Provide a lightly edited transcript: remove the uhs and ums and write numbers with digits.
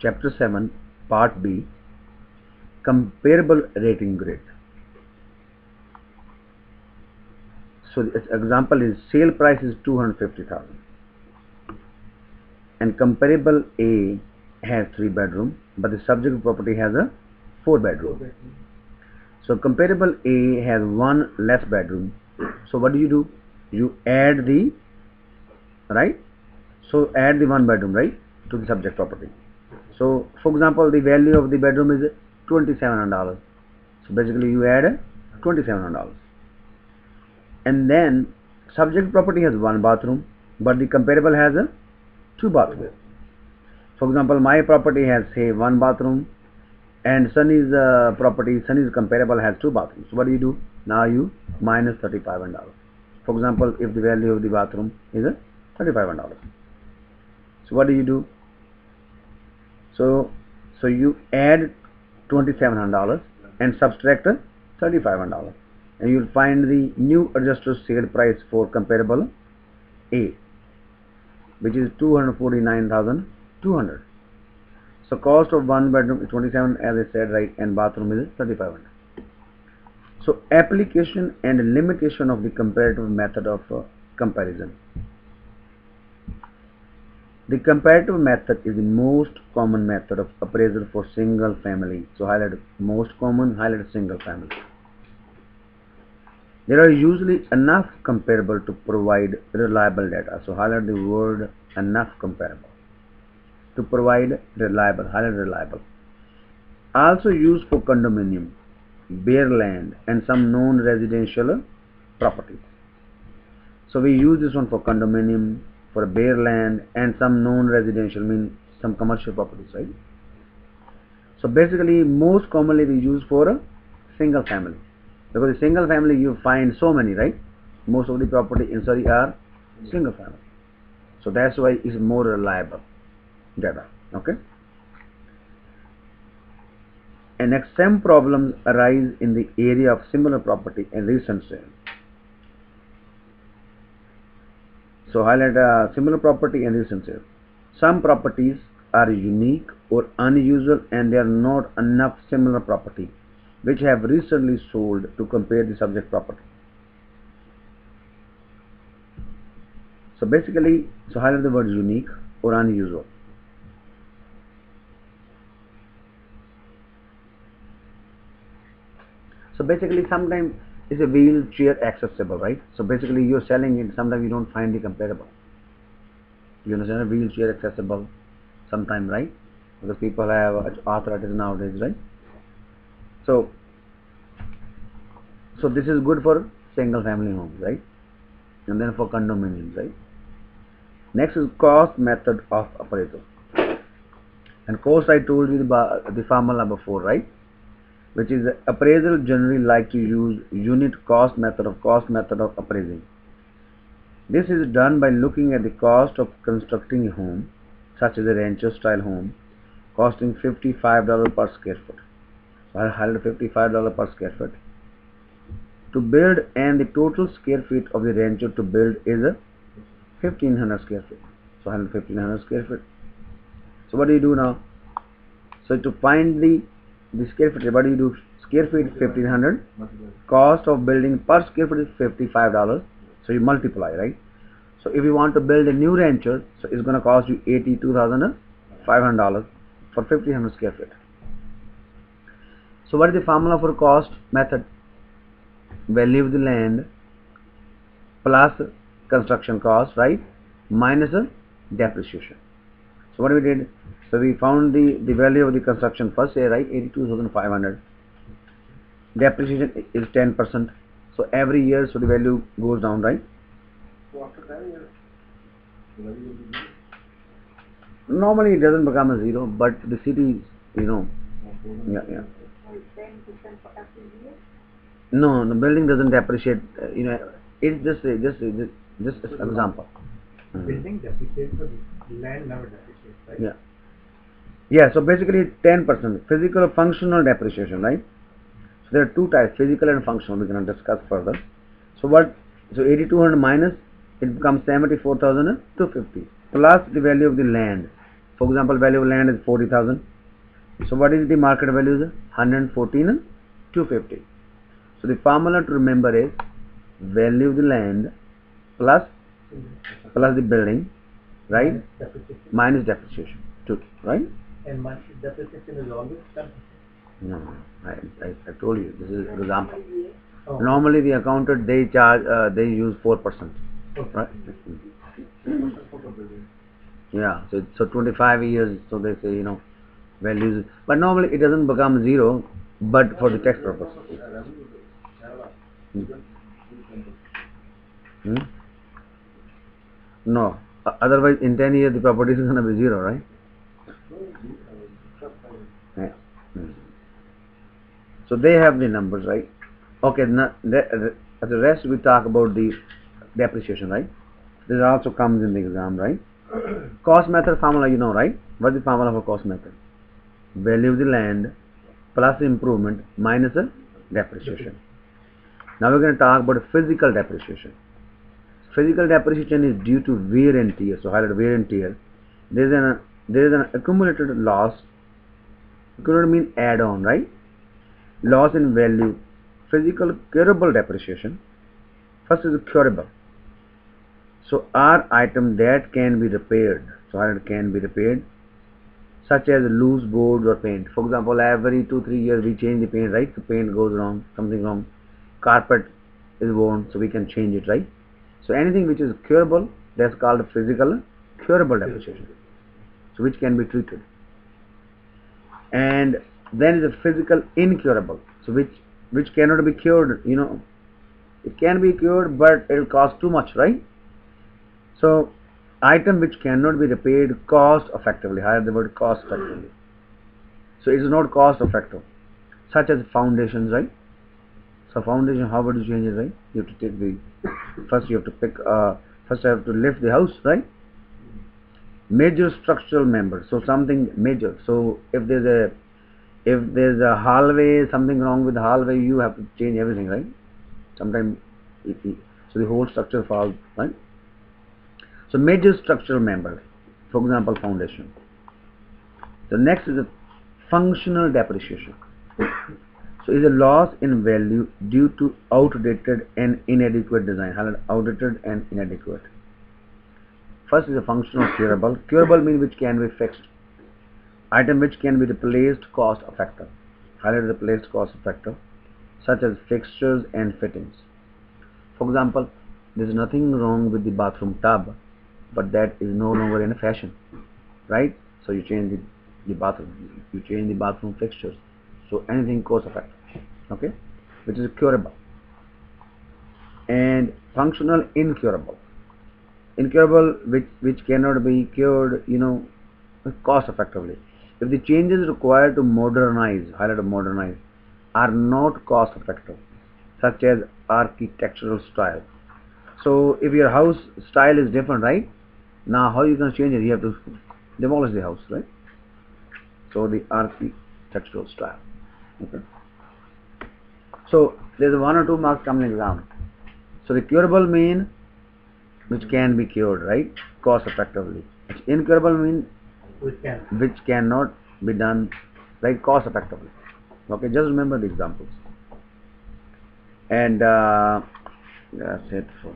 Chapter 7, Part B, Comparable Rating Grid. So the example is sale price is 250,000 and comparable A has 3 bedroom, but the subject property has a 4 bedroom. So comparable A has 1 less bedroom. So what do? You add the, right? So add the 1 bedroom, right, to the subject property. So for example, the value of the bedroom is $2,700. So basically you add $2,700. And then subject property has 1 bathroom, but the comparable has a 2 bathrooms. For example, my property has say 1 bathroom, and Sunny's Sunny's comparable has 2 bathrooms. So what do? Now you minus $3,500. For example, if the value of the bathroom is $3,500. So what do? So you add $2,700 and subtract $3,500, and you'll find the new adjusted sale price for comparable A, which is $249,200. So cost of 1 bedroom is 27, as I said, right, and bathroom is 3,500. So application and limitation of the comparative method of comparison. The comparative method is the most common method of appraisal for single family. So highlight most common, highlight single family. There are usually enough comparable to provide reliable data. So highlight the word enough comparable. To provide reliable, highlight reliable. Also used for condominium, bare land, and some non-residential properties. So we use this one for condominium, for bare land, and some non-residential, mean some commercial properties, right? So basically most commonly we use for a single family, because in single family you find so many, right? Most of the property in Surrey are single family, so that's why it's more reliable data. Okay. And next, some problems arise in the area of similar property in recent sale. So highlight similar property and recent sale. Some properties are unique or unusual, and there are not enough similar property which have recently sold to compare the subject property. So basically, so highlight the word unique or unusual. So basically sometimes it's a wheelchair accessible, right? So basically you're selling it, sometimes you don't find the comparable. You understand? A wheelchair accessible sometimes, right? Because people have arthritis nowadays, right? So this is good for single family homes, right? And then for condominiums, right? Next is cost method of appraisal. And cost, I told you the formula before, right? Which is appraisal generally like to use unit cost method of appraising. This is done by looking at the cost of constructing a home, such as a rancher style home, costing $55 per square foot. So I'll highlight $55 per square foot to build, and the total square feet of the rancher to build is 1,500 square feet. So I'll 1,500 square feet. So what do you do now? So to find the square feet, what do? Square feet 1,500, cost of building per square foot is $55. So you multiply, right? So if you want to build a new rancher, so it's going to cost you $82,500 for 1,500 square feet. So what is the formula for cost method? Value of the land plus construction cost, right, minus depreciation. So what we did? So we found the value of the construction first, say, right, 82,500. Depreciation is 10%. So every year, so the value goes down, right? So after 10 years, normally it doesn't become a zero, but the city, yeah. No, the building doesn't depreciate. It's just an example. Building depreciates, but land never depreciates, right? Yeah. Yeah. So basically, 10% physical or functional depreciation, right? So there are two types, physical and functional. We can discuss further. So what? So 8,200 minus, it becomes 74,250 plus the value of the land. For example, value of land is 40,000. So what is the market value? 114 250. So the formula to remember is value of the land plus the building, right? Minus depreciation. Right? And depreciation is always 10%. No, I told you, this is an example. Oh. Normally the accountant, they charge, they use 4%, right? Yeah, so 25 years, so they say, values, but normally it doesn't become zero, but for the tax purpose. Hmm? No, otherwise in 10 years the property is going to be zero, right? Yeah. So they have the numbers, right? Okay, now the rest we talk about the depreciation, right? This also comes in the exam, right? Cost method formula, right? What is the formula for cost method? Value of the land plus improvement minus the depreciation. Now we're going to talk about physical depreciation. Physical depreciation is due to wear and tear. So highlight wear and tear. There is an accumulated loss. Accumulated means add on, right? Loss in value. Physical curable depreciation. First is curable. So are items that can be repaired. So highlight can be repaired, such as loose boards or paint. For example, every 2-3 years we change the paint, right? The paint goes wrong, something wrong. Carpet is worn, so we can change it, right? So anything which is curable, that's called physical curable depreciation, so which can be treated. And then is a physical incurable, so which cannot be cured. It can be cured, but it will cost too much, right? So item which cannot be repaired cost effectively. Hire the word cost effectively. So it is not cost effective, such as foundations, right? So foundation, how would you change it, right? You have to take the first. You have to pick. First, you have to lift the house, right? Major structural member. So something major. So if there's a hallway, something wrong with the hallway, you have to change everything, right? Sometimes, so the whole structure falls, right? So major structural member. For example, foundation. The next is a functional depreciation. So is a loss in value due to outdated and inadequate design. Outdated and inadequate. First is a functional curable. Curable means which can be fixed. Item which can be replaced cost effective. Highlight replaced cost effective, such as fixtures and fittings. For example, there is nothing wrong with the bathroom tub, but that is no longer in fashion, right? So you change the bathroom, you change the bathroom fixtures. So anything cost effective, okay, which is curable. And functional incurable. Incurable, which cannot be cured, cost effectively. If the changes required to modernize, highlight modernize, are not cost effective, such as architectural style. So if your house style is different, right? Now how you can change it? You have to demolish the house, right? So the architectural style. Okay. So there's 1 or 2 marks coming exam. So the curable mean which can be cured, right? Cost effectively. Incurable mean which cannot be done, right? Cost effectively. Okay, just remember the examples. And that's it for